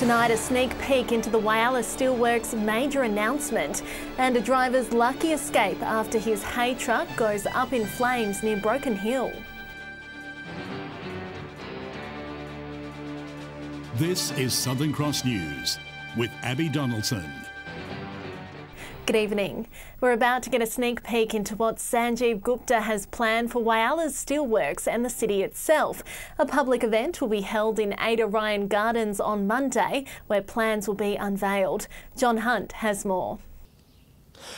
Tonight, a sneak peek into the Whyalla Steelworks major announcement and a driver's lucky escape after his hay truck goes up in flames near Broken Hill. This is Southern Cross News with Abby Donaldson. Good evening. We're about to get a sneak peek into what Sanjeev Gupta has planned for Whyalla's Steelworks and the city itself. A public event will be held in Ada Ryan Gardens on Monday, where plans will be unveiled. John Hunt has more.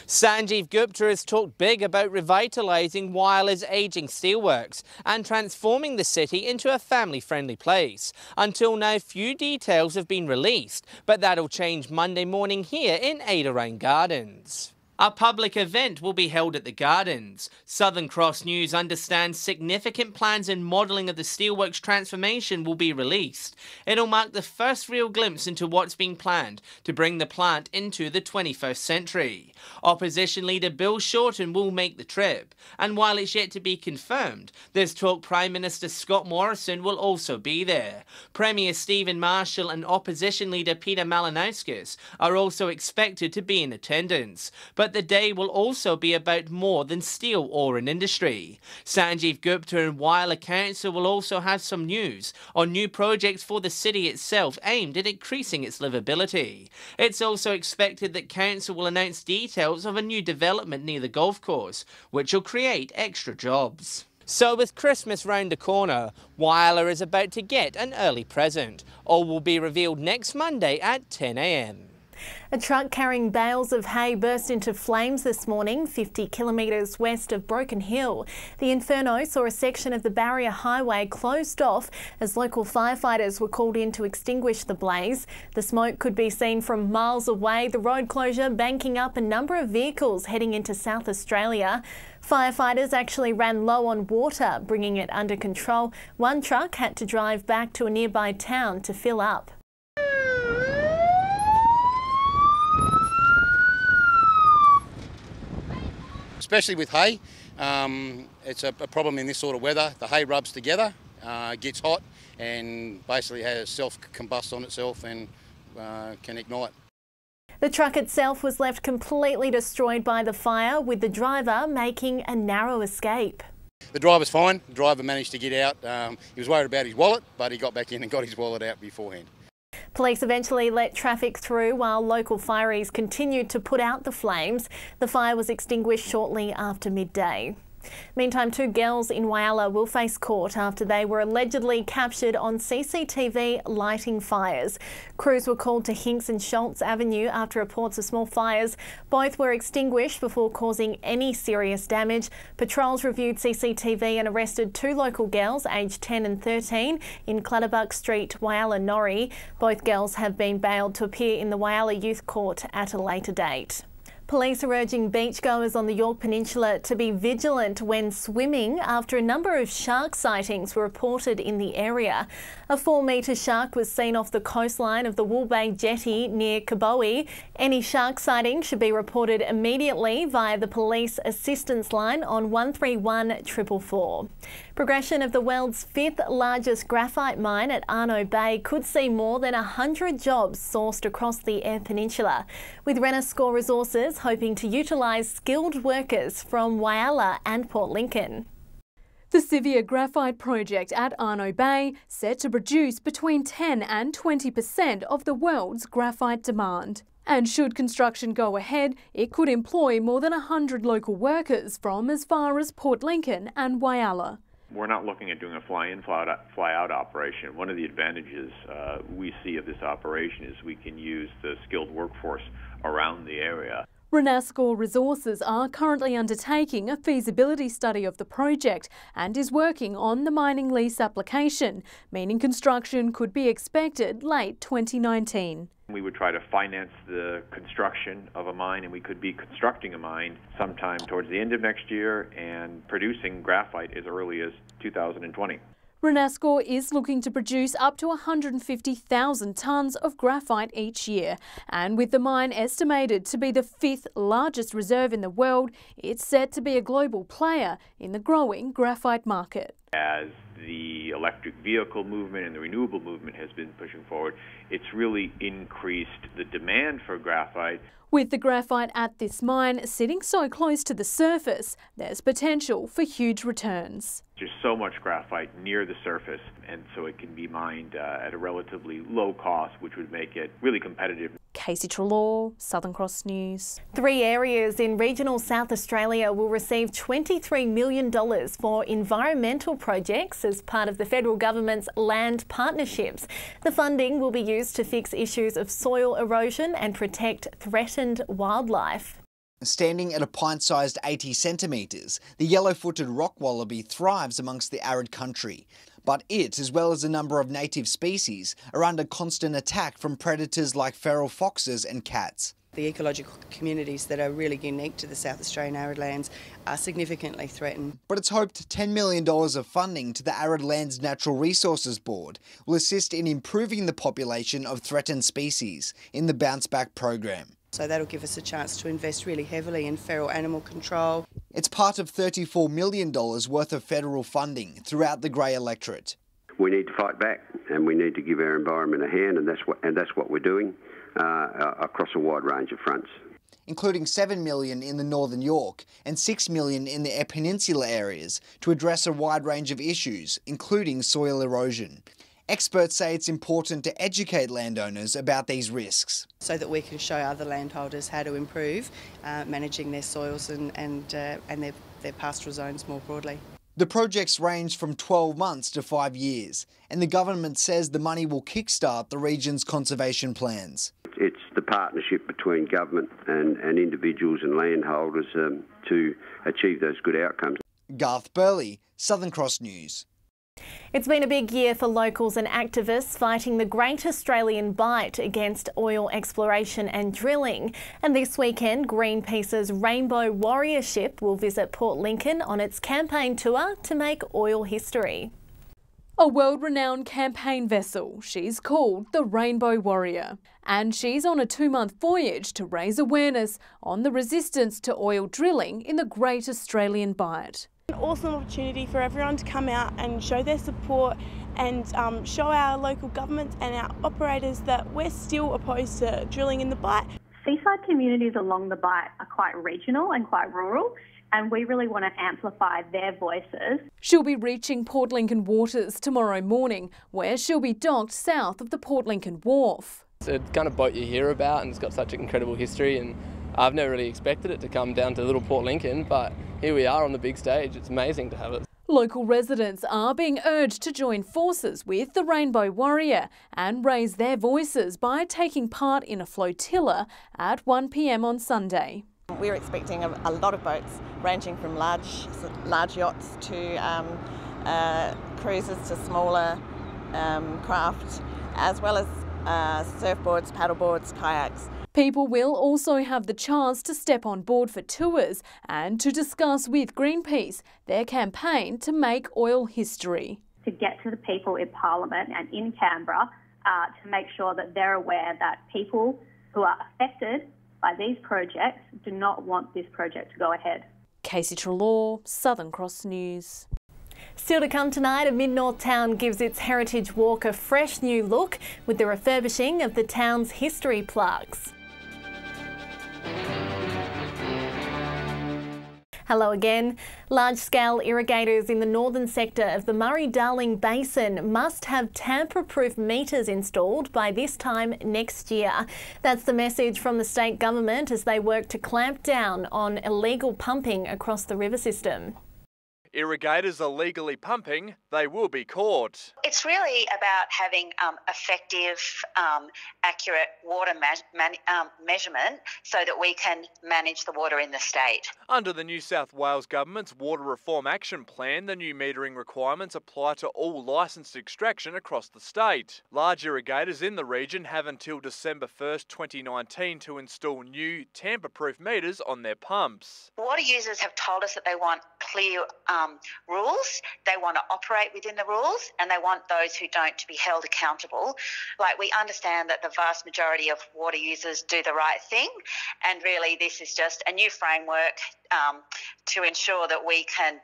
Sanjeev Gupta has talked big about revitalising Whyalla's ageing steelworks and transforming the city into a family-friendly place. Until now, few details have been released, but that'll change Monday morning here in Ada Ryan Gardens. A public event will be held at the Gardens. Southern Cross News understands significant plans and modelling of the steelworks transformation will be released. It'll mark the first real glimpse into what's being planned to bring the plant into the 21st century. Opposition leader Bill Shorten will make the trip, and while it's yet to be confirmed, there's talk Prime Minister Scott Morrison will also be there. Premier Stephen Marshall and Opposition leader Peter Malinauskas are also expected to be in attendance. But the day will also be about more than steel ore and industry. Sanjeev Gupta and Whyalla Council will also have some news on new projects for the city itself aimed at increasing its livability. It's also expected that Council will announce details of a new development near the golf course, which will create extra jobs. So with Christmas round the corner, Whyalla is about to get an early present. All will be revealed next Monday at 10 a.m. A truck carrying bales of hay burst into flames this morning, 50 kilometres west of Broken Hill. The inferno saw a section of the barrier highway closed off as local firefighters were called in to extinguish the blaze. The smoke could be seen from miles away, the road closure banking up a number of vehicles heading into South Australia. Firefighters actually ran low on water, bringing it under control. One truck had to drive back to a nearby town to fill up. Especially with hay, it's a problem in this sort of weather. The hay rubs together, gets hot and basically has self-combust on itself and can ignite. The truck itself was left completely destroyed by the fire, with the driver making a narrow escape. The driver's fine. The driver managed to get out. He was worried about his wallet, but he got back in and got his wallet out beforehand. Police eventually let traffic through while local fireys continued to put out the flames. The fire was extinguished shortly after midday. Meantime, two girls in Whyalla will face court after they were allegedly captured on CCTV lighting fires. Crews were called to Hinks and Schultz Avenue after reports of small fires. Both were extinguished before causing any serious damage. Patrols reviewed CCTV and arrested two local girls aged 10 and 13 in Clutterbuck Street, Whyalla, Norrie. Both girls have been bailed to appear in the Whyalla Youth Court at a later date. Police are urging beachgoers on the Yorke Peninsula to be vigilant when swimming after a number of shark sightings were reported in the area. A 4-metre shark was seen off the coastline of the Wool Bay Jetty near Kabowie. Any shark sighting should be reported immediately via the police assistance line on 131 444. Progression of the world's 5th largest graphite mine at Arno Bay could see more than 100 jobs sourced across the Eyre Peninsula, with Renascor Resources hoping to utilise skilled workers from Whyalla and Port Lincoln. The Sivia Graphite project at Arno Bay set to produce between 10 and 20% of the world's graphite demand. And should construction go ahead, it could employ more than 100 local workers from as far as Port Lincoln and Whyalla. We're not looking at doing a fly-in, fly-out operation. One of the advantages we see of this operation is we can use the skilled workforce around the area. Renascor Resources are currently undertaking a feasibility study of the project and is working on the mining lease application, meaning construction could be expected late 2019. We would try to finance the construction of a mine, and we could be constructing a mine sometime towards the end of next year and producing graphite as early as 2020. Renascor is looking to produce up to 150,000 tonnes of graphite each year, and with the mine estimated to be the 5th largest reserve in the world, it's set to be a global player in the growing graphite market. As the electric vehicle movement and the renewable movement has been pushing forward, it's really increased the demand for graphite. With the graphite at this mine sitting so close to the surface, there's potential for huge returns. There's so much graphite near the surface, and so it can be mined at a relatively low cost, which would make it really competitive. Casey Trelaw, Southern Cross News. 3 areas in regional South Australia will receive $23 million for environmental projects as part of the federal government's land partnerships. The funding will be used to fix issues of soil erosion and protect threatened wildlife. Standing at a pint-sized 80 centimetres, the yellow-footed rock wallaby thrives amongst the arid country. But it, as well as a number of native species, are under constant attack from predators like feral foxes and cats. The ecological communities that are really unique to the South Australian arid lands are significantly threatened. But it's hoped $10 million of funding to the Arid Lands Natural Resources Board will assist in improving the population of threatened species in the Bounce Back program. So that'll give us a chance to invest really heavily in feral animal control. It's part of $34 million worth of federal funding throughout the Grey electorate. We need to fight back, and we need to give our environment a hand, and that's what we're doing across a wide range of fronts, including $7 million in the Northern York and $6 million in the Eyre Peninsula areas to address a wide range of issues, including soil erosion. Experts say it's important to educate landowners about these risks, so that we can show other landholders how to improve managing their soils and their pastoral zones more broadly. The projects range from 12 months to 5 years, and the government says the money will kickstart the region's conservation plans. It's the partnership between government and individuals and landholders to achieve those good outcomes. Garth Burley, Southern Cross News. It's been a big year for locals and activists fighting the Great Australian Bight against oil exploration and drilling. And this weekend, Greenpeace's Rainbow Warrior ship will visit Port Lincoln on its campaign tour to make oil history. A world-renowned campaign vessel, she's called the Rainbow Warrior. And she's on a 2-month voyage to raise awareness on the resistance to oil drilling in the Great Australian Bight. An awesome opportunity for everyone to come out and show their support and show our local governments and our operators that we're still opposed to drilling in the Bight. Seaside communities along the Bight are quite regional and quite rural, and we really want to amplify their voices. She'll be reaching Port Lincoln waters tomorrow morning, where she'll be docked south of the Port Lincoln Wharf. It's a kind of boat you hear about, and it's got such an incredible history, and I've never really expected it to come down to little Port Lincoln, but here we are on the big stage. It's amazing to have it. Local residents are being urged to join forces with the Rainbow Warrior and raise their voices by taking part in a flotilla at 1 p.m. on Sunday. We're expecting a lot of boats, ranging from large yachts to cruisers to smaller craft, as well as surfboards, paddleboards, kayaks. People will also have the chance to step on board for tours and to discuss with Greenpeace their campaign to make oil history. To get to the people in Parliament and in Canberra to make sure that they're aware that people who are affected by these projects do not want this project to go ahead. Casey Trelaw, Southern Cross News. Still to come tonight, a Mid-North town gives its heritage walk a fresh new look with the refurbishing of the town's history plaques. Hello again. Large-scale irrigators in the northern sector of the Murray-Darling Basin must have tamper-proof meters installed by this time next year. That's the message from the state government as they work to clamp down on illegal pumping across the river system. Irrigators are legally pumping, they will be caught. It's really about having effective, accurate water measurement so that we can manage the water in the state. Under the New South Wales Government's Water Reform Action Plan, the new metering requirements apply to all licensed extraction across the state. Large irrigators in the region have until December 1st, 2019 to install new tamper-proof meters on their pumps. Water users have told us that they want clear rules, they want to operate within the rules, and they want those who don't to be held accountable. Like, we understand that the vast majority of water users do the right thing, and really this is just a new framework to ensure that we can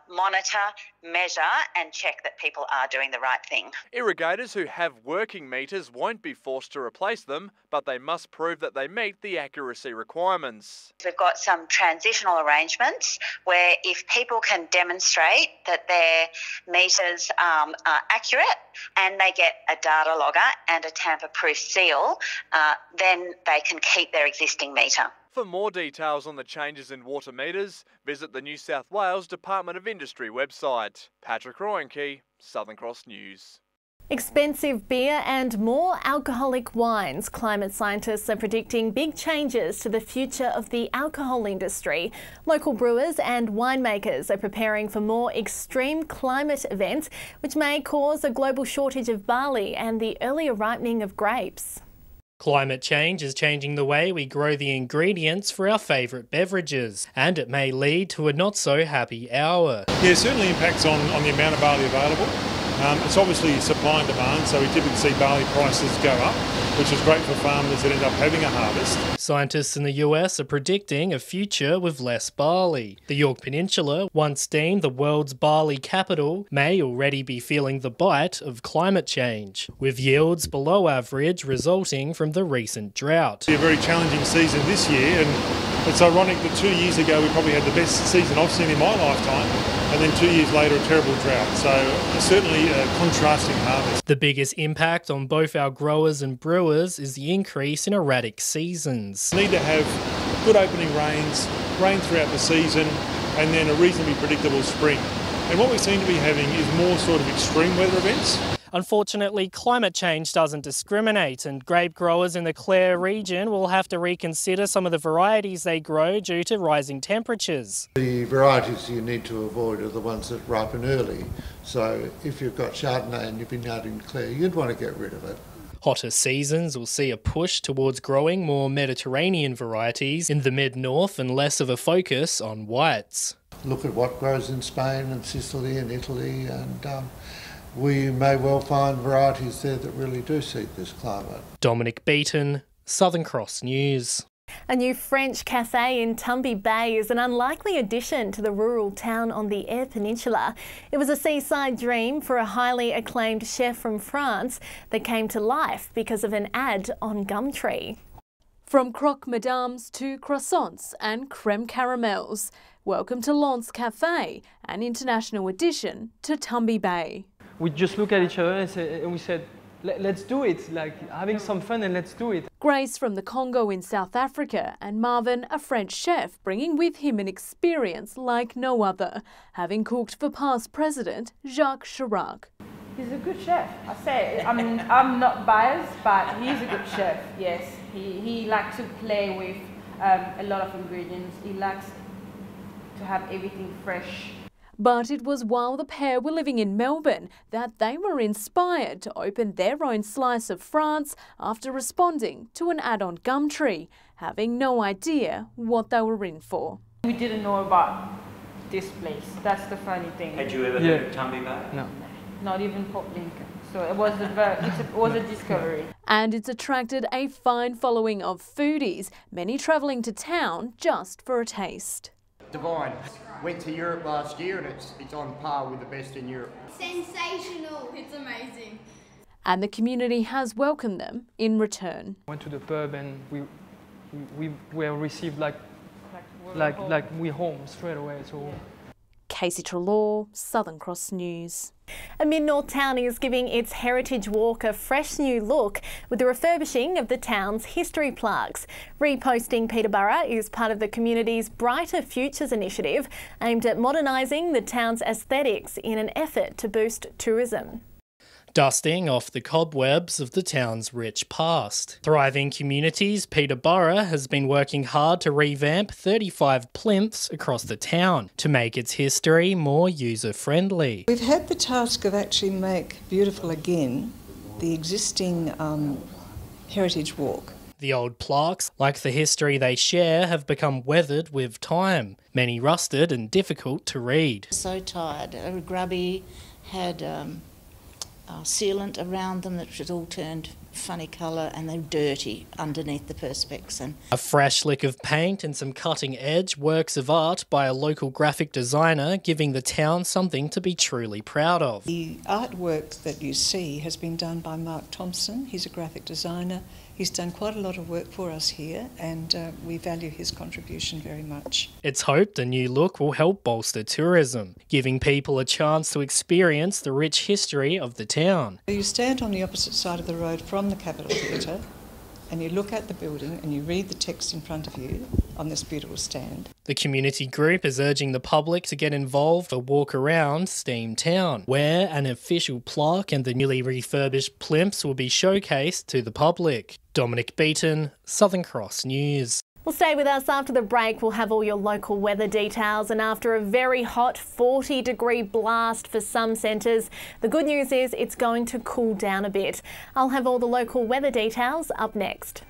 monitor, measure and check that people are doing the right thing. Irrigators who have working meters won't be forced to replace them, but they must prove that they meet the accuracy requirements. We've got some transitional arrangements where if people can demonstrate that their meters are accurate and they get a data logger and a tamper-proof seal, then they can keep their existing meter. For more details on the changes in water meters, visit the New South Wales Department of Industry website. Patrick Royenke, Southern Cross News. Expensive beer and more alcoholic wines. Climate scientists are predicting big changes to the future of the alcohol industry. Local brewers and winemakers are preparing for more extreme climate events, which may cause a global shortage of barley and the earlier ripening of grapes. Climate change is changing the way we grow the ingredients for our favourite beverages, and it may lead to a not-so-happy hour. Yeah, it certainly impacts on the amount of barley available. It's obviously supply and demand, so we typically see barley prices go up, which is great for farmers that end up having a harvest. Scientists in the US are predicting a future with less barley. The Yorke Peninsula, once deemed the world's barley capital, may already be feeling the bite of climate change, with yields below average resulting from the recent drought. It's a very challenging season this year, and it's ironic that 2 years ago we probably had the best season I've seen in my lifetime, and then 2 years later a terrible drought. So certainly a contrasting harvest. The biggest impact on both our growers and brewers is the increase in erratic seasons. We need to have good opening rains, rain throughout the season, and then a reasonably predictable spring. And what we seem to be having is more sort of extreme weather events. Unfortunately, climate change doesn't discriminate, and grape growers in the Clare region will have to reconsider some of the varieties they grow due to rising temperatures. The varieties you need to avoid are the ones that ripen early. So if you've got Chardonnay and you've been out in Clare, you'd want to get rid of it. Hotter seasons will see a push towards growing more Mediterranean varieties in the mid-north and less of a focus on whites. Look at what grows in Spain and Sicily and Italy, and we may well find varieties there that really do suit this climate. Dominic Beaton, Southern Cross News. A new French cafe in Tumby Bay is an unlikely addition to the rural town on the Eyre Peninsula. It was a seaside dream for a highly acclaimed chef from France that came to life because of an ad on Gumtree. From croque madames to croissants and creme caramels, welcome to Lance Cafe, an international addition to Tumby Bay. We just look at each other and we said, let's do it, like having some fun and let's do it. Grace from the Congo in South Africa and Marvin, a French chef, bringing with him an experience like no other, having cooked for past President Jacques Chirac. He's a good chef, I say. I mean, I'm not biased, but he's a good chef, yes. He likes to play with a lot of ingredients. He likes to have everything fresh. But it was while the pair were living in Melbourne that they were inspired to open their own slice of France after responding to an ad on Gumtree, having no idea what they were in for. We didn't know about this place. That's the funny thing. Had you ever heard of Tumby Bay? No. Not even Port Lincoln. So it was a discovery. And it's attracted a fine following of foodies, many travelling to town just for a taste. Divine. Went to Europe last year and it's on par with the best in Europe. Sensational. It's amazing. And the community has welcomed them in return. Went to the pub and we were received like we're home straight away. So. Casey Trelaw, Southern Cross News. A mid-north town is giving its heritage walk a fresh new look with the refurbishing of the town's history plaques. Reposting Peterborough is part of the community's Brighter Futures initiative aimed at modernising the town's aesthetics in an effort to boost tourism. Dusting off the cobwebs of the town's rich past. Thriving Communities Peterborough has been working hard to revamp 35 plinths across the town to make its history more user-friendly. We've had the task of actually make beautiful again the existing heritage walk. The old plaques, like the history they share, have become weathered with time, many rusted and difficult to read. So tired, grubby, had sealant around them that was all turned funny colour and they're dirty underneath the perspex. And a fresh lick of paint and some cutting-edge works of art by a local graphic designer, giving the town something to be truly proud of. The artwork that you see has been done by Mark Thompson. He's a graphic designer. He's done quite a lot of work for us here, and we value his contribution very much. It's hoped the new look will help bolster tourism, giving people a chance to experience the rich history of the town. You stand on the opposite side of the road from the Capitol Theatre, and you look at the building and you read the text in front of you on this beautiful stand. The community group is urging the public to get involved for Walk Around Steam Town, where an official plaque and the newly refurbished plimps will be showcased to the public. Dominic Beaton, Southern Cross News. Well, stay with us. After the break, we'll have all your local weather details. And after a very hot 40-degree blast for some centres, the good news is it's going to cool down a bit. I'll have all the local weather details up next.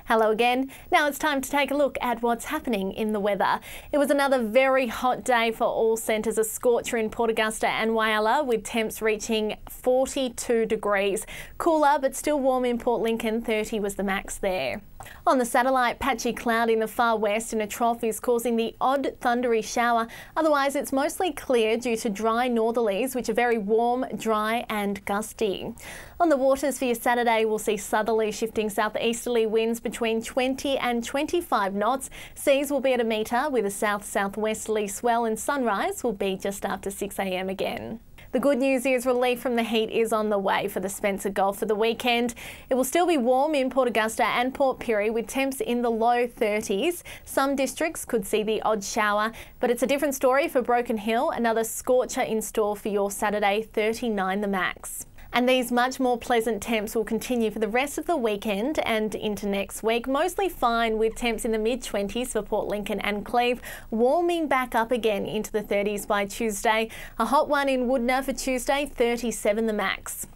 Hello again. Now it's time to take a look at what's happening in the weather. It was another very hot day for all centres, a scorcher in Port Augusta and Whyalla, with temps reaching 42 degrees. Cooler but still warm in Port Lincoln, 30 was the max there. On the satellite, patchy cloud in the far west in a trough is causing the odd thundery shower. Otherwise, it's mostly clear due to dry northerlies, which are very warm, dry and gusty. On the waters for your Saturday, we'll see southerly shifting southeasterly winds between 20 and 25 knots. Seas will be at a metre with a south-southwesterly swell, and sunrise will be just after 6 a.m. again. The good news is relief from the heat is on the way for the Spencer Gulf for the weekend. It will still be warm in Port Augusta and Port Pirie with temps in the low 30s. Some districts could see the odd shower, but it's a different story for Broken Hill. Another scorcher in store for your Saturday, 39 the max. And these much more pleasant temps will continue for the rest of the weekend and into next week. Mostly fine with temps in the mid-20s for Port Lincoln and Cleve, warming back up again into the 30s by Tuesday. A hot one in Woodner for Tuesday, 37 the max.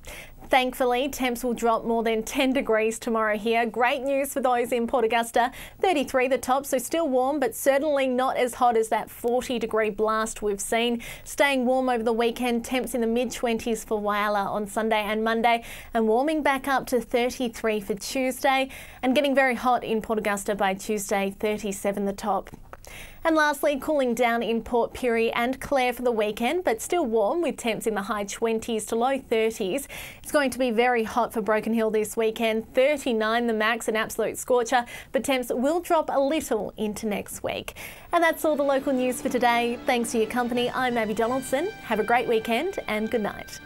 Thankfully, temps will drop more than 10 degrees tomorrow here. Great news for those in Port Augusta. 33 the top, so still warm, but certainly not as hot as that 40-degree blast we've seen. Staying warm over the weekend, temps in the mid-20s for Whyalla on Sunday and Monday, and warming back up to 33 for Tuesday, and getting very hot in Port Augusta by Tuesday, 37 the top. And lastly, cooling down in Port Pirie and Clare for the weekend, but still warm with temps in the high 20s to low 30s. It's going to be very hot for Broken Hill this weekend, 39 the max, an absolute scorcher, but temps will drop a little into next week. And that's all the local news for today. Thanks for your company. I'm Abby Donaldson. Have a great weekend and good night.